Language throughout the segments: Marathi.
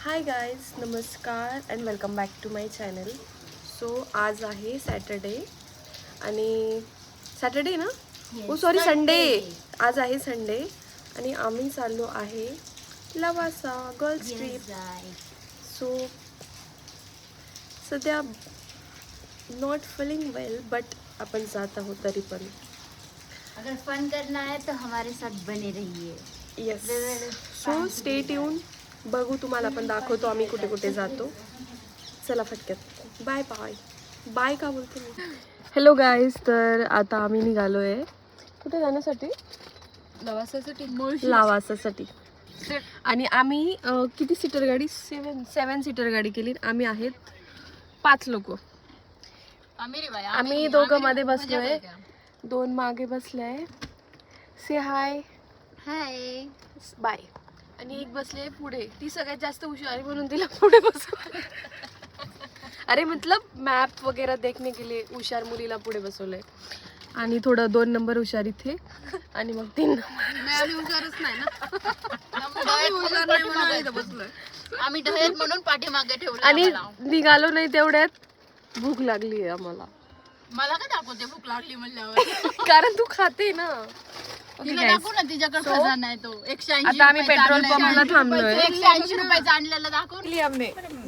हाय गाईज, नमस्कार and welcome back to my channel. So आज आहे सॅटर्डे आणि सॅटर्डे ना सॉरी संडे. आज आहे संडे आणि आम्ही चाललो आहे लवासा गर्ल्स ट्रिप. सो सध्या नॉट फीलिंग वेल बट आपण जात आहोत तरी पण. अगर फन करना है तो हमारे साथ बने रहिए. Yes, so stay tune. बघू, तुम्हाला पण दाखवतो आम्ही कुठे कुठे जातो. चला फटक्यात बाय बाय. बाय का बोलतो मी. हॅलो गाईज, तर आता आम्ही निघालो आहे कुठे जाण्यासाठी? लवासासाठी. आणि आम्ही किती सीटर गाडी? सेवन सीटर गाडी केली. आम्ही आहेत 5 लोक. आम्ही दोघं मध्ये बसलोय, 2 मागे बसले आहे. से हाय. हाय. बाय. आणि एक बसले पुढे, ती सगळ्यात जास्त हुशार म्हणून तिला पुढे बसवलं. अरे मतलब मॅप वगैरे देखने के लिए हुशार मुलीला पुढे बसवलंय. आणि थोडं 2 नंबर हुशार इथे आणि मग 3 नंबर हुशारच नाही ना. आम्ही ढहेत म्हणून पाठीमागे ठेवलं. आणि निघालो नाही तेवढ्यात भूक लागली आहे आम्हाला. मला काय दाखवते भूक लागली म्हणल्यावर? कारण तू खाते ना. तिला दाखव ना, तिच्याकडे खजाना आहे तो. 180. आता आम्ही पेट्रोल पंपला थांबलोय. 180 रुपयाचा आणलेला दाखव.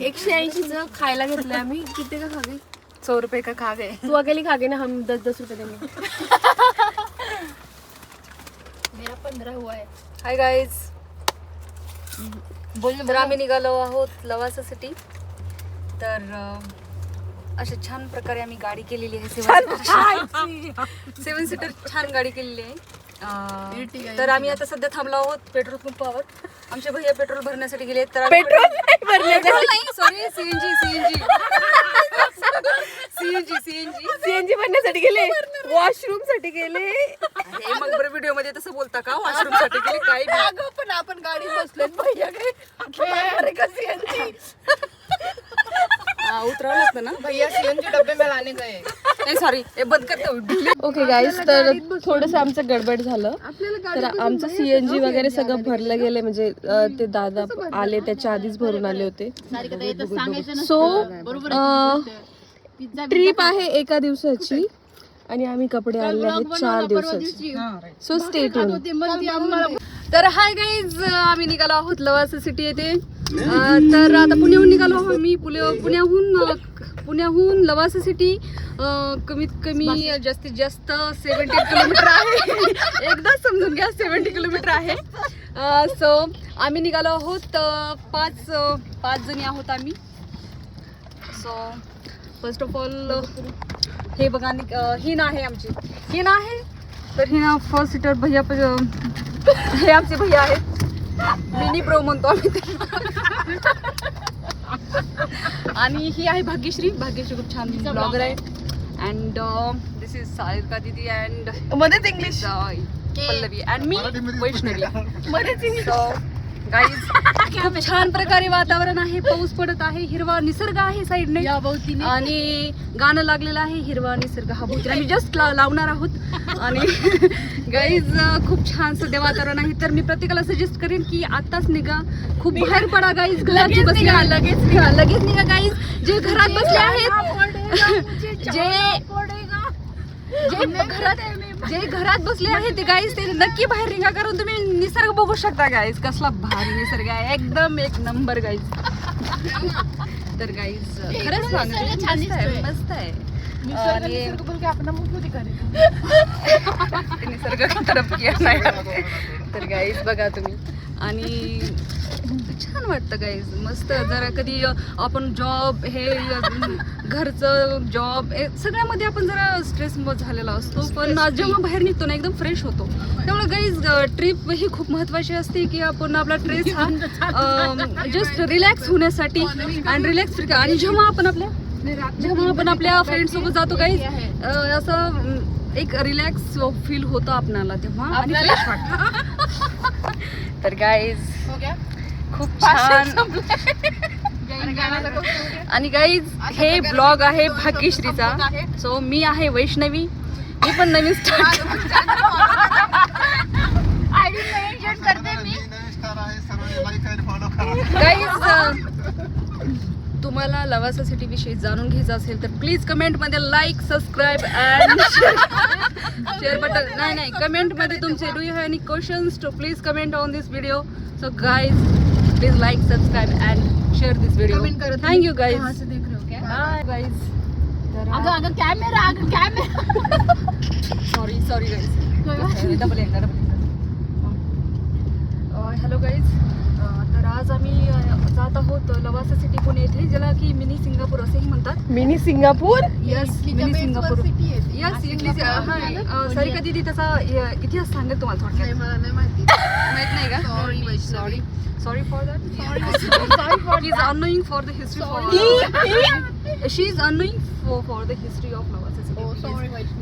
180 च खायला घेतलंय आम्ही. किती का खा गए? 100 रुपये का खा गए. तू अकेली खा गए ना, हम 10-10 रुपये देंगे. मेरा 15 हुआ है. हाय गाईज, तर आम्ही निघालो आहोत लवासासाठी. तर अशा छान प्रकारे आम्ही गाडी केलेली आहे. 7 सीटर छान गाडी केलेली आहे. तर आम्ही आता सध्या थांबलो आहोत पेट्रोल पंपावर. आमचे भैया पेट्रोल भरण्यासाठी गेले. तर पेट्रोल नाही, सॉरी, सीएनजी भरण्यासाठी गेले. वॉशरूम साठी गेले. अरे मग बरं, व्हिडिओ मध्ये तसं बोलता का? वॉशरूम साठी गेले काय? पण आपण गाडी बसलोय भैयाकडे का सीएनजी उतरावं लागतं ना. भैया सीएनजी डब्बे में लाने गए. नाही सॉरी, हे बंद करते. ओके गाईज, तर थोडंसं आमचं गडबड झालं. तर आमचं सीएनजी वगैरे सगळं भरलं गेले. म्हणजे ते दादा आले त्याच्या आधीच भरून आले होते. सो ट्रिप आहे 1 दिवसाची आणि आम्ही कपडे आणले आहेत 4 दिवसाची. So stay tune. तर हाय गाईज, आम्ही निघालो आहोत लवासा सिटी येथे. तर आता पुण्याहून निघालो आहोत मी. पुण्याहून लवासा सिटी कमीत कमी जास्तीत जास्त 70 किलोमीटर आहे. एकदा समजून घ्या, 70 किलोमीटर आहे. सो आम्ही निघालो आहोत 5 जणी आहोत आम्ही. सो फर्स्ट ऑफ ऑल हे बघा, हिना आहे आमची. हिना आहे, तर हिना फर्स्ट सीटर. भैया हे आमचे भैया आहेत. मिनी प्रो म्हणतो आम्ही ते. आणि ही आहे भाग्यश्री. भाग्यश्री खूप छान ब्लॉगर आहे. अँड दिस इज सारिका दीदी अँड मध्येच English Pallavi and me Vaishnavi. So guys, खूप छान प्रकारे वातावरण आहे. पाऊस पडत आहे, हिरवा निसर्ग आहे साईडने आणि गाणं लागलेलं आहे हिरवा निसर्ग हा भोवती. आम्ही जस्ट लावणार आहोत. आणि गाईज खूप छान सध्या वातावरण आहे. तर मी प्रत्येकाला सजेस्ट करेन की आत्ताच निघा, खूप बाहेर पडा गाईज. घरात बसले लगेच निघा गाईज. जे घरात बसले आहेत, जे घरात बसले आहेत ते गाईज, ते नक्की बाहेर निघा. कारण तुम्ही निसर्ग बघू शकता गाईज. कसला भारी निसर्ग आहे, एकदम 1 नंबर गाईज. तर गाईज खरंच सांगते, मस्त आहे. निसर्ग तरफ किया नाही. तर गाईज बघा तुम्ही. आणि छान वाटतं गाईज, मस्त. जरा कधी आपण जॉब, हे घरचं जॉब, सगळ्यामध्ये आपण जरा स्ट्रेस झालेला असतो. पण जेव्हा बाहेर निघतो ना, एकदम फ्रेश होतो. त्यामुळे गाईज ट्रिप ही खूप महत्त्वाची असते की आपण आपला स्ट्रेस हा जस्ट रिलॅक्स होण्यासाठी आणि रिलॅक्स. आणि जेव्हा आपण आपल्या फ्रेंड सोबत जातो गाईज, असं एक रिलॅक्स फील होतं आपणाला तेव्हा आणि फ्रेश वाटतं. तर गाईज खूप छान. आणि गाईज हे ब्लॉग आहे भाग्यश्रीचा. सो मी आहे वैष्णवी. मी पण नवीन स्टार्ट करते मी. गाईज तुम्हाला लवासा सिटी विषयी जाणून घ्यायचं असेल तर प्लीज कमेंटमध्ये like subscribe and share button नाही कमेंटमध्ये तुमचे do you have any questions to please comment on this video. So guys please like subscribe and share this video. Thank you guys. Bye guys. अगं camera sorry guys. Double hello guys. तर आज आम्ही जात आहोत लवासा सिटी पुणे येथे, ज्याला की मिनी सिंगापूर असेही म्हणतात. Mini Singapore. Yes mini Singapore. Yes Italy. Sarika दीदी त्याचा इतिहास सांगेल तुम्हाला थोडक्यात. माहित नाही का? Sorry for that. She is annoying for the history she is annoying for the history of Lavasa city.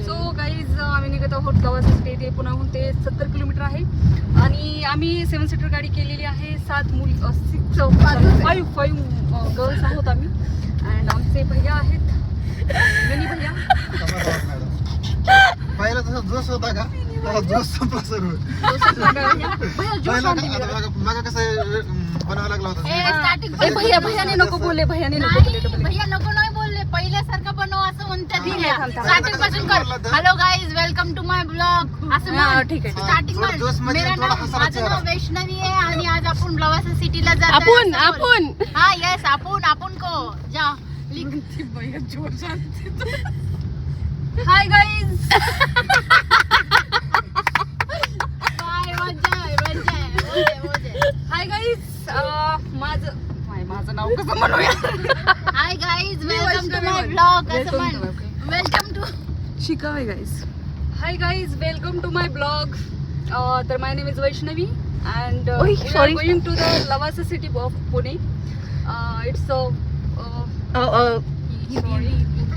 So guys आम्ही निघत आहोत लवासा सिटी येथे. पुण्याहून ते 70 किलोमीटर आहे आणि आम्ही 7 सीटर गाडी केलेली आहे. 5 गर्ल्स आहोत आम्ही. अँड आमचे भैया आहेत मिनी भैया. पहिला तसा जोश होता का? जोश संपला सर्व. भैया जोश आणते मी. मागा कसं बनावं लागला होता. भैयाने नको बोलले. भैया नको नाही बोलले. पहिल्यासारखं बनव असं म्हणतात. स्टार्टिंग पासून कर. Hello guys, welcome to my blog असं म्हण. ठीक आहे. स्टार्टिंग जोशमध्ये थोडा हसायला माझं नाव वैष्णवी आहे आणि आज आपण लवासा सिटीला जातो. आपण हा यस आपण को जा हाय गाईज. बाय मजा हाय गाईज. माझं नाव कसं म्हणूया. Hi guys, welcome to my blog असं म्हण. वेलकम टू शिका. Hi guys. Hi guys, welcome to my blog. तर my name is Vaishnavi and we are going to the Lavasa city of Pune. It's हे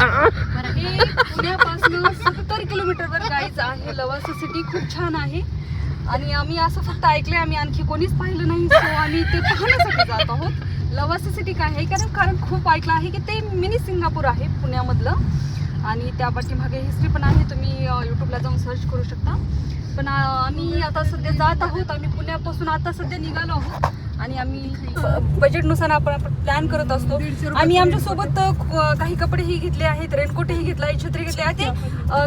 पुण्यापासून 70 किलोमीटरवर गाईज आहे लवासा सिटी. खूप छान आहे आणि आम्ही असं फक्त ऐकलंय, आम्ही आणखी कोणीच पाहिलं नाही. सो आम्ही ते पाहण्यासाठी जात आहोत. लवासा सिटी काय आहे कारण खूप ऐकलं आहे की ते मिनी सिंगापूर आहे पुण्यामधलं आणि त्या पाठीमागे हिस्ट्री पण आहे. तुम्ही यूट्यूबला जाऊन सर्च करू शकता. पण आम्ही आता सध्या जात आहोत. आम्ही पुण्यापासून आता सध्या निघालो आहोत आणि आम्ही बजेटनुसार आपण प्लॅन करत असतो. आम्ही आमच्यासोबत काही कपडेही घेतले आहेत, रेनकोटही घेतला आहे, छत्री घेतली आहे. ते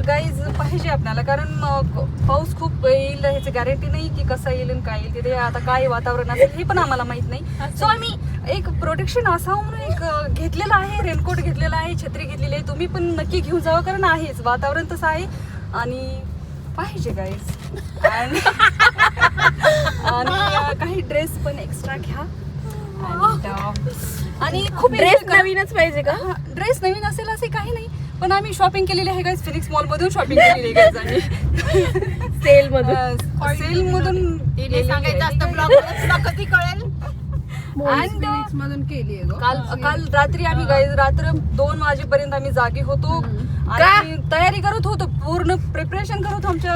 गाईज पाहिजे आपल्याला कारण पाऊस खूप येईल ह्याची गॅरंटी नाही की कसं येईल आणि काय येईल. तिथे आता काय वातावरण असेल हे पण आम्हाला माहित नाही. सो आम्ही एक प्रोटेक्शन असावं म्हणून एक घेतलेलं आहे, रेनकोट घेतलेला आहे, छत्री घेतलेली आहे. तुम्ही पण नक्की घेऊन जावं कारण आहेच वातावरण तसं आहे आणि पाहिजे गाईज. आणि काही ड्रेस पण एक्स्ट्रा घ्या. आणि खूप ड्रेस नवीनच पाहिजे का? ड्रेस नवीन असेल असे काही नाही, पण आम्ही शॉपिंग केलेली आहे गाईज. फिनिक्स मॉल मधून शॉपिंग केलेली आहे गाईज. सेल मधून सांगायचं असतं ब्लॉग कधी कळेल. काल रात्री आम्ही गाईज रात्र 2 वाजेपर्यंत आम्ही जागे होतो आणि तयारी करत होतो, पूर्ण प्रिपरेशन करत होतो आमच्या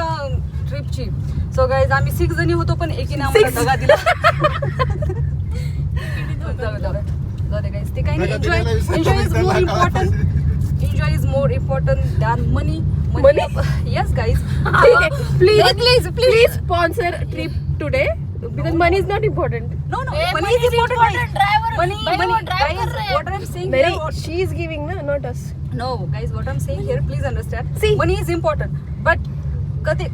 ट्रिपची. सो गाईज आम्ही 6 जणी होतो पण एकीने आम्हाला दगा दिला. जाऊ दे गाईज, ते काही नाही. Enjoy is more important than money. Yes guys. Please sponsor trip today because money is not important. No, money is important. Money. Guys, what I'm saying here, She is giving, not us. no, guys, what I'm saying here, please understand. See. Money is important, but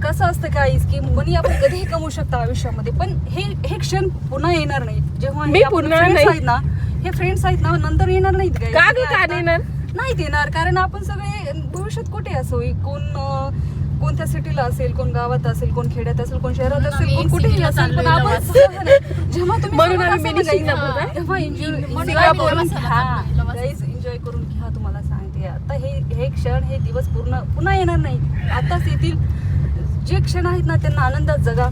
कसं असतं गाईज की मनी आपण कधीही कमवू शकता आयुष्यामध्ये, पण हे क्षण पुन्हा येणार नाहीत. जेव्हा मी पुन्हा नाही. आहेत ना, हे फ्रेंड्स आहेत ना, नंतर येणार नाहीत का गाईज. येणार नाहीत येणार कारण आपण सगळे भविष्यात कुठे असो, कोण कोणत्या सिटीला असेल, कोण गावात असेल, कोण खेड्यात असेल, कोण शहरात असेल, कोण कुठेही असेल. पण आपण जेव्हा तुम्ही एन्जॉय करून घ्या. तुम्हाला सांगते आता हे क्षण, हे दिवस पुन्हा येणार नाही. आताच येतील. जे क्षण आहेत ना त्यांना आनंदात जगा.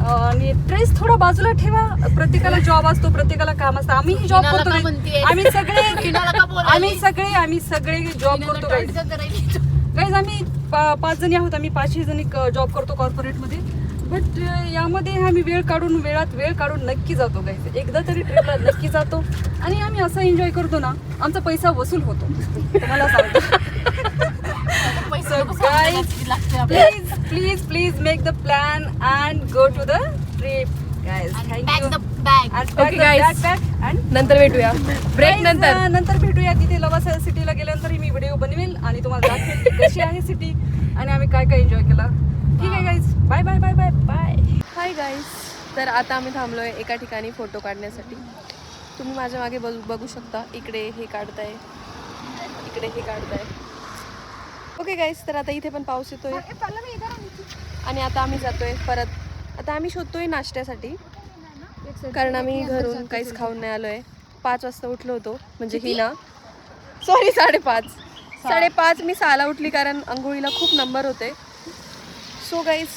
आणि स्ट्रेस थोडा बाजूला ठेवा. प्रत्येकाला जॉब असतो, प्रत्येकाला काम असतं. आम्ही जॉब करतो, आम्ही सगळे जॉब करतो गाईज. आम्ही 5 जणी आहोत. आम्ही 5 जणी जॉब करतो कॉर्पोरेटमध्ये. बट यामध्ये आम्ही वेळ काढून नक्की जातो गाईज. एकदा तरी ट्रिपला नक्की जातो आणि आम्ही असं एन्जॉय करतो ना, आमचा पैसा वसूल होतो. तुम्हाला सांगतो. Please make the plan and go to the trip guys. Thank you. Bag okay guys नंतर भेटूया ब्रेक नंतर. नंतर भेटूया तिथे लवासा सिटीला गेल्यानंतर मी व्हिडिओ बनवेल आणि तुम्हाला दाखवेल की कशी आहे सिटी आणि आम्ही काय काय एन्जॉय केला. ठीक आहे guys, bye bye bye bye bye. Hi guys, तर आता आम्ही थांबलोय एका ठिकाणी फोटो काढण्यासाठी. तुम्ही माझ्या मागे बघू शकता, इकडे हे काढताय, इकडे हे काढताय. ओके गाईज, तर आता इथे पण पाऊस येतोय आणि आता आम्ही जातोय परत. आता आम्ही शोधतोय नाश्त्यासाठी, कारण आम्ही घरून काहीच खाऊन नाही आलोय. 5 वाजता उठलो होतो, म्हणजे हिना सॉरी 5:30 मी 6ला उठली कारण अंघोळीला खूप नंबर होते. सो गाईज,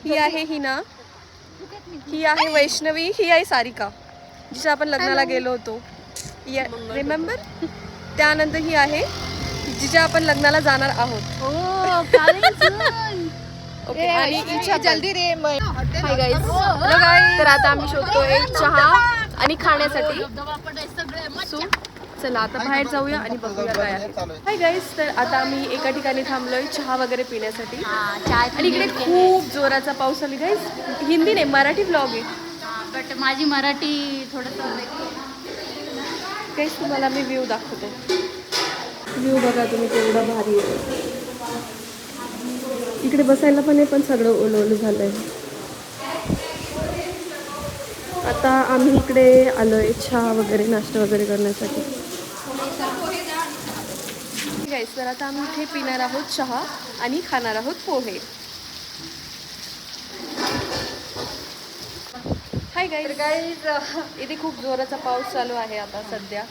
ही आहे हिना, ही आहे वैष्णवी, ही आहे सारिका जिच्या आपण लग्नाला गेलो होतो, रिमेंबर. त्यानंतर ही आहे जिच्या आपण लग्नाला जाणार आहोत. ओके, आणि हिच्या जल्दी रे. हाय गाईज, तर आता आम्ही शोधतोय चहा आणि खाण्यासाठी. सो चला आता बाहेर जाऊया आणि बघूया काय आहे. हाय गाईज, तर आता आम्ही एका ठिकाणी थांबलोय चहा वगैरे पिण्यासाठी आणि इकडे खूप जोराचा पाऊस आली. गाईज, हिंदी नाही मराठी ब्लॉग आहे, बट माझी मराठी थोडंसं. गाईज तुम्हाला मी व्ह्यू दाखवतो. व्ह्यू बघा तुम्ही, केवढा भारी आहे. इकडे बसायला पण आहे, पण सगळं ओलं ओलं झालं आहे. आता आम्ही इकडे आलोय चहा वगैरे नाश्ता वगैरे करण्यासाठी. गाईस, तर आता आम्ही इथे पिणार आहोत चहा आणि खाणार आहोत पोहे. हाय गाईज, इथे खूप जोराचा पाऊस चालू आहे आता सध्या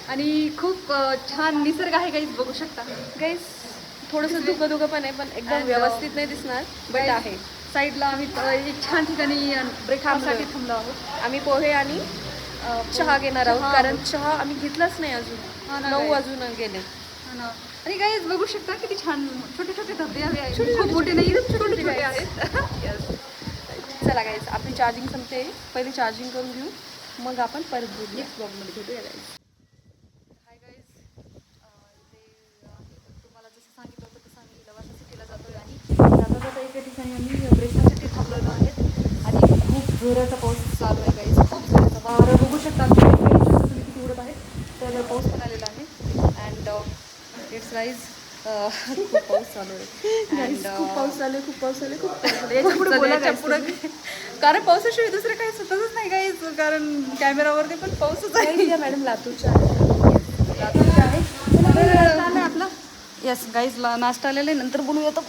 आणि खूप छान निसर्ग आहे गाईज, बघू शकता. गाईज थोडंसं धुकं पण आहे, पण एकदम व्यवस्थित नाही दिसणार, बट आहे. साईडला आम्ही एक छान ठिकाणी ब्रेकफास्टसाठी थांबलो आहोत. आम्ही पोहे आणि चहा घेणार आहोत, कारण चहा आम्ही घेतलाच नाही अजून. 9 वाजून गेले. आणि गाईज बघू शकता किती छान छोटे छोटे धबधबे आहेत. खूप मोठे नाही, छोटे छोटे आहेत. चला गाईज, आपली चार्जिंग संपते, पहिले चार्जिंग करून घेऊ, मग आपण परत बोलू. नेक्स्ट ब्लॉगमध्ये भेटूया गाईज. हाय गाईज, तुम्हाला जसं सांगितलं होतं तसं आम्ही लवासा सिटीला जातोय आणि जाता एका ठिकाणी आम्ही ब्रेकफास्टसाठी थांबलेलो आहेत आणि खूप जोराचा पाऊस चालू आहे गाईज. खूप जोराचा वारा बघू शकता तुम्ही किती उडत आहे. तर पाऊस पण आलेला आहे अँड इट्स राईज. खूप पाऊस चालू आहे. खूप पाऊस चालू आहे, खूप पाऊस चालू आहे, खूप पाऊस चालू आहे. याच्या पुढे बोलायच्या पुढे कारण पावसाशिवाय दुसरं काही सुचतच नाही गाईज, कारण कॅमेरावरती पण पाऊसच आहे. मॅडम लातूरच्या आहे आपला. येस गाईजला नाश्ता आलेला आहे, नंतर बोलूया. तो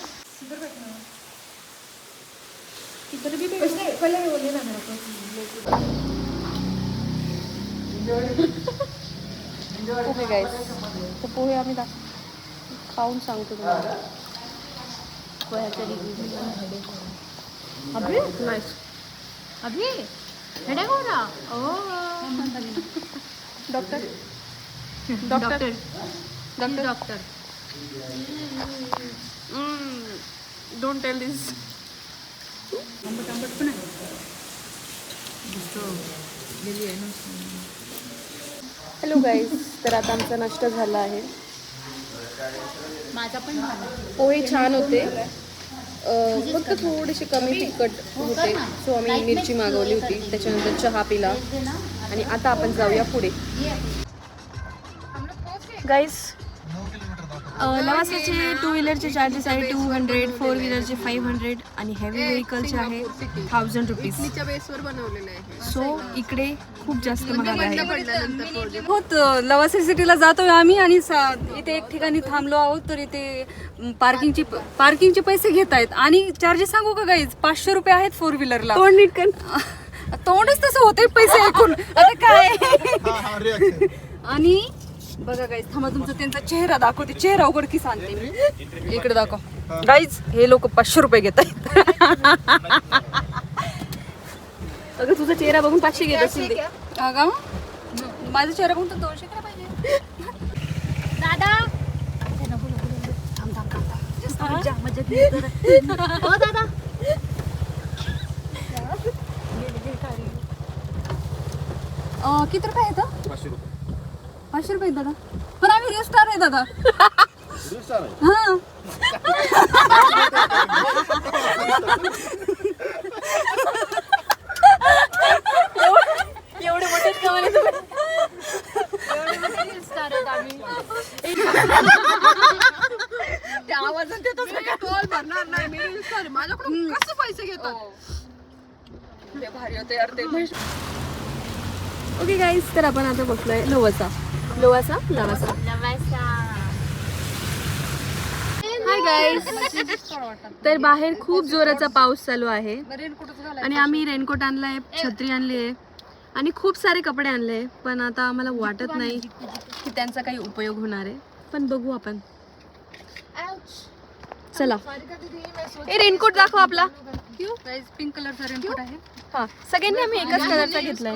पोहे गाईज, तर पोहे आम्ही खाऊन सांगतो तुम्हाला. अभि हेडे हो रहा. Doctor doctor doctor don't tell this. Hello guys, तर आता आमचा नाश्ता झाला आहे. माझा पण झाला. पोहे छान होते, फक्त थोडेसे कमी तिखट होते. सो आम्ही मिरची मागवली होती, त्याच्यानंतर चहा पिला आणि आता आपण जाऊया पुढे. गाईज, 9 किलोमीटर दाखवतो. लवासाचे 2 व्हीलरचे चार्जेस आहे 200, 4 व्हीलरचे 500 आणि हेवी व्हेकलचे आहे 1000 रुपीज. बेसवर बनवलेलं आहे. सो इकडे खूप जास्त महाग आहे. होत लवासा सिटीला जातोय आम्ही आणि इथे एक ठिकाणी थांबलो आहोत. तर इथे पार्किंगचे पैसे घेत आहेत आणि चार्जेस सांगू का गाईज, 500 रुपये आहेत 4 व्हीलरला. तोंड नीट कर. तोंडच तसं होते पैसे ऐकून. आता काय हा रिॲक्शन. आणि बघा गाईज, थांबा तुमचा त्यांचा चेहरा दाखवते. चेहरा उघडकी सांगते मी. इकडे दाखव गाईज, हे लोक 500 रुपये घेत आहेत. अगं तुझा चेहरा बघून 500 घेत असेल ते. अगं माझा चेहरा बघून तर 200 करा पाहिजे. दादा हो दादा. किती रुपये आहेत? 500 रुपये. 500 रुपये दादा. पण आम्ही रेस्टार आहे दादा. हा म्हणे तुम्ही. त्या आवाजात ते तसं काय टोल भरणार नाही मी रील्स स्टार माझ्याकडून कसं पैसे घेतात ते भारी होते यार ते. ओके गाईज, तर आपण आता बसलोय लवासा. हाय गाईज, तर बाहेर खूप जोराचा पाऊस चालू आहे आणि आम्ही रेनकोट आणलाय, छत्री आणली आहे आणि खूप सारे कपडे आणले, पण आता आम्हाला वाटत नाही की त्यांचा काही उपयोग होणार आहे, पण बघू आपण. चला, ए रेनकोट दाखव आपला. पिंक कलरचा रेनकोट आहे. हा, सगळ्यांनी आम्ही एकाच कलरचा घेतलाय.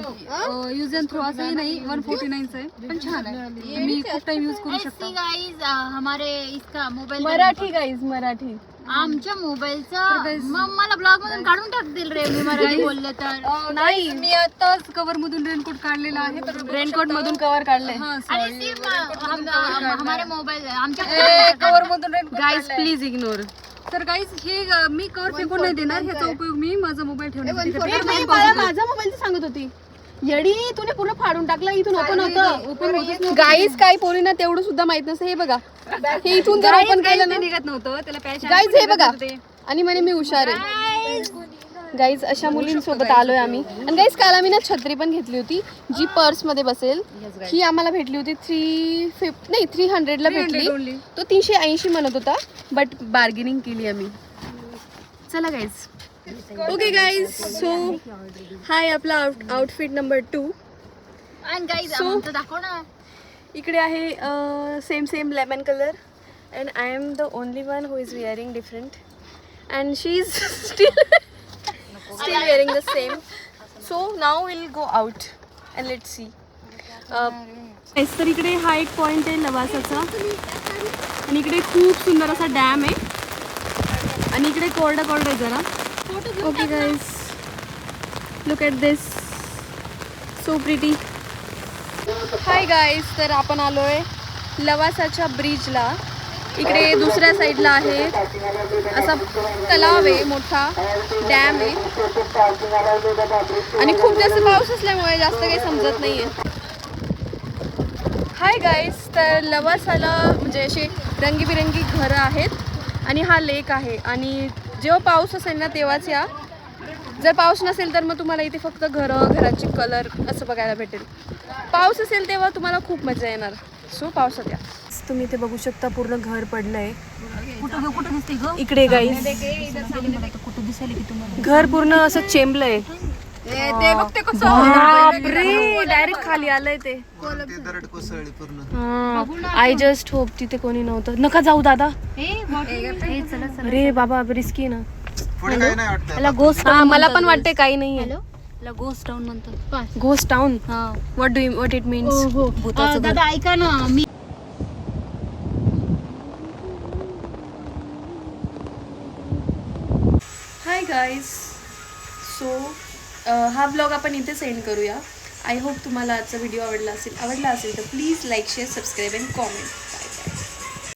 यूज अँड थ्रो असंही नाही, 149चा आहे पण छान आहे. मी खूप टाइम यूज करू शकतो. गाईज हमारे इसका मोबाईल मराठी गाईज, मराठी. आमच्या मोबाईलचं मग मला ब्लॉग मधून काढून टाकतील रे मी मराठी बोलले तर. नाही, मी आताच कव्हर मधून रेनकोट काढलेला आहे तर रेनकोट मधून कव्हर काढले. आणि सिर्फ हमारे मोबाईल आमच्या कव्हर मधून रेनकोट गाईज प्लीज इग्नोर. तर गाईज हे मी कव्हर फेकून नाही देणार. ह्याचा उपयोग मी माझा मोबाईल ठेवण्यासाठी करते. माझा मोबाईल सांगत होती येडी, तुने पूर्ण फाडून टाकला. इथून ओपन होतं. गाईज काही पोरींना तेवढं सुद्धा माहित नसतं. हे बघा, हे इथून जर ओपन केलं ना निघत नव्हतं त्याला पॅच. गाईज हे बघा, आणि म्हणे मी हुशार आहे. गाईज अशा मुलींसोबत आलोय आम्ही. आणि गाईज काल आम्ही ना छत्री पण घेतली होती जी पर्स मध्ये बसेल. ही आम्हाला भेटली होती 300ला भेटली. तो 380 म्हणत होता, बट बार्गेनिंग केली आम्ही. चला गाईज. ओके गाईज, सो हाय आपला आउटफिट नंबर 2. आणि गाईज So- आमचं दाखव ना. इकडे आहे same lemon colour and I am the only one who is wearing different and she is steel wearing the same. So now will go out and let see. तर इकडे हा एक पॉईंट आहे लवासाचा आणि इकडे खूप सुंदर असा डॅम आहे आणि इकडे कोरडं आहे जरा. Okay guys, look at this, so pretty. High guys, तर आपण आलो आहे लवासाच्या ब्रिजला. इकडे दुसऱ्या साईडला आहे असा तलाव आहे, मोठा डॅम आहे आणि खूप जास्त पाऊस असल्यामुळे जास्त काही समजत नाही आहे. हाय गाईज, तर लवासाला म्हणजे असे रंगीबिरंगी घरं आहेत आणि हा लेक आहे. आणि जेव्हा पाऊस असेल ना तेव्हाच या. जर पाऊस नसेल तर मग तुम्हाला इथे फक्त घराचे कलर असं बघायला भेटेल. पाऊस असेल तेव्हा तुम्हाला खूप मजा येणार. सो पावसात या. तुम्ही इथे बघू शकता पूर्ण घर पडलंय कुठं दिसते ग? इकडे गाईज. कुठं दिसायला की तुम्हाला? घर पूर्ण असं चेंबलंय. ते बघते कसं बापरे, डायरेक्ट खाली आलंय ते. ते दरड कोसळली पूर्ण. आय जस्ट होप तिथे कोणी नव्हतं. नका जाऊ दादा. अरे बाबा रिस्की ना. पुढे काही नाही वाटतं. त्याला गोस्ट हा, मला पण वाटते काही नाहीये. त्याला गोस्ट टाउन म्हणतात. Ghost town. हा, व्हॉट इट मीन्स. भूताचं घर. दादा ऐका ना, मी हाय गाईज, सो हा ब्लॉग आपण इथे सेंड करूया. आय होप तुम्हाला आजचा व्हिडिओ आवडला असेल तर please like, share, subscribe and comment.